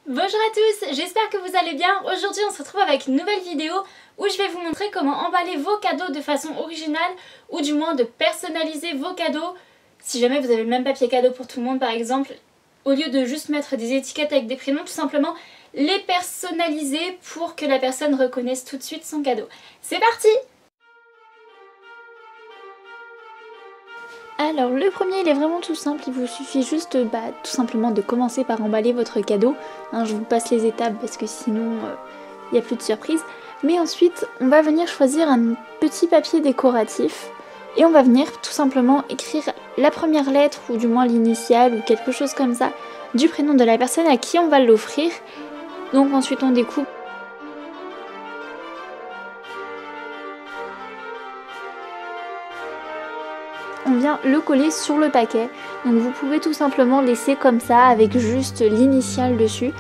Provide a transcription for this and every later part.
Bonjour à tous, j'espère que vous allez bien. Aujourd'hui on se retrouve avec une nouvelle vidéo où je vais vous montrer comment emballer vos cadeaux de façon originale ou du moins de personnaliser vos cadeaux. Si jamais vous avez le même papier cadeau pour tout le monde par exemple, au lieu de juste mettre des étiquettes avec des prénoms, tout simplement les personnaliser pour que la personne reconnaisse tout de suite son cadeau. C'est parti! Alors le premier il est vraiment tout simple, il vous suffit juste tout simplement de commencer par emballer votre cadeau. Je vous passe les étapes parce que sinon il n'y a plus de surprise. Mais ensuite on va venir choisir un petit papier décoratif et on va venir tout simplement écrire la première lettre ou du moins l'initiale ou quelque chose comme ça du prénom de la personne à qui on va l'offrir. Donc ensuite on découpe. On vient le coller sur le paquet, donc vous pouvez tout simplement laisser comme ça avec juste l'initiale dessus.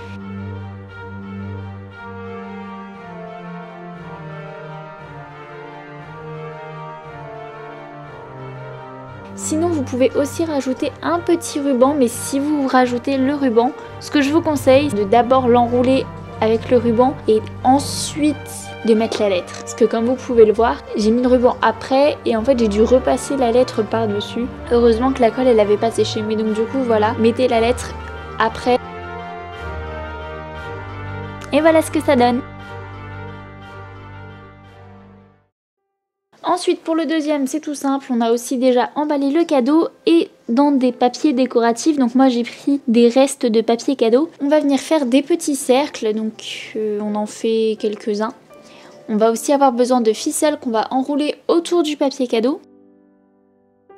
Sinon vous pouvez aussi rajouter un petit ruban, mais si vous rajoutez le ruban, ce que je vous conseille, c'est de d'abord l'enrouler avec le ruban et ensuite de mettre la lettre. Parce que comme vous pouvez le voir, j'ai mis le ruban après et en fait j'ai dû repasser la lettre par dessus. Heureusement que la colle elle avait pas séché, mais donc du coup voilà, mettez la lettre après. Et voilà ce que ça donne. Ensuite pour le deuxième c'est tout simple, on a aussi déjà emballé le cadeau et dans des papiers décoratifs, donc moi j'ai pris des restes de papier cadeau. On va venir faire des petits cercles, donc on en fait quelques-uns. On va aussi avoir besoin de ficelles qu'on va enrouler autour du papier cadeau.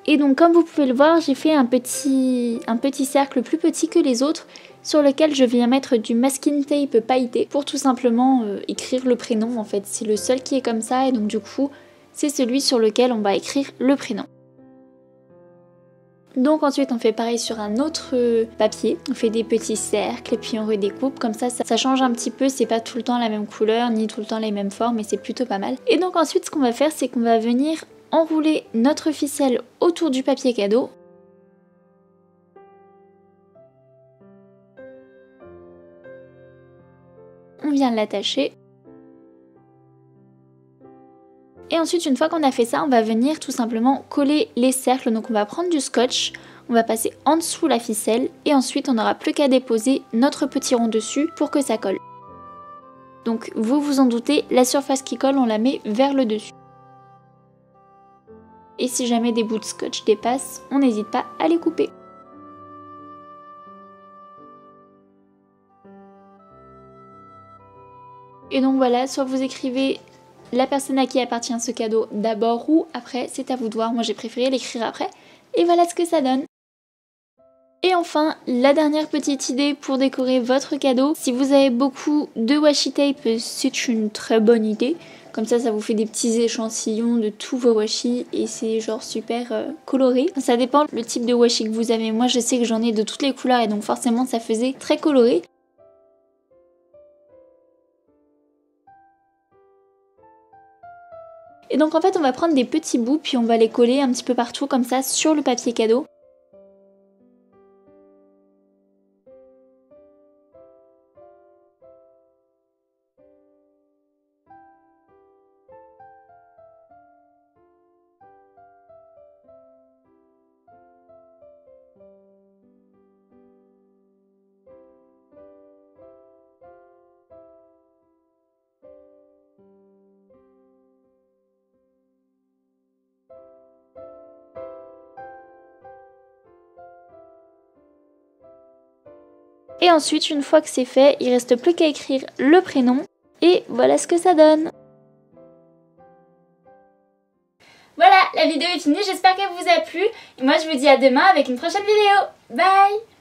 Et donc comme vous pouvez le voir, j'ai fait un petit cercle plus petit que les autres sur lequel je viens mettre du masking tape pailleté pour tout simplement écrire le prénom en fait. C'est le seul qui est comme ça et donc du coup c'est celui sur lequel on va écrire le prénom. Donc ensuite on fait pareil sur un autre papier, on fait des petits cercles et puis on redécoupe, comme ça change un petit peu, c'est pas tout le temps la même couleur ni tout le temps les mêmes formes et c'est plutôt pas mal. Et donc ensuite ce qu'on va faire c'est qu'on va venir enrouler notre ficelle autour du papier cadeau. On vient l'attacher. Et ensuite une fois qu'on a fait ça, on va venir tout simplement coller les cercles. Donc on va prendre du scotch, on va passer en dessous la ficelle et ensuite on n'aura plus qu'à déposer notre petit rond dessus pour que ça colle. Donc vous vous en doutez, la surface qui colle on la met vers le dessus. Et si jamais des bouts de scotch dépassent, on n'hésite pas à les couper. Et donc voilà, soit vous écrivez la personne à qui appartient ce cadeau d'abord ou après, c'est à vous de voir. Moi j'ai préféré l'écrire après. Et voilà ce que ça donne. Et enfin, la dernière petite idée pour décorer votre cadeau. Si vous avez beaucoup de washi tape, c'est une très bonne idée. Comme ça vous fait des petits échantillons de tous vos washi et c'est genre super coloré. Ça dépend le type de washi que vous avez. Moi je sais que j'en ai de toutes les couleurs et donc forcément ça faisait très coloré. Et donc en fait on va prendre des petits bouts puis on va les coller un petit peu partout comme ça sur le papier cadeau. Et ensuite, une fois que c'est fait, il reste plus qu'à écrire le prénom. Et voilà ce que ça donne. Voilà, la vidéo est finie, j'espère qu'elle vous a plu. Et moi je vous dis à demain avec une prochaine vidéo. Bye!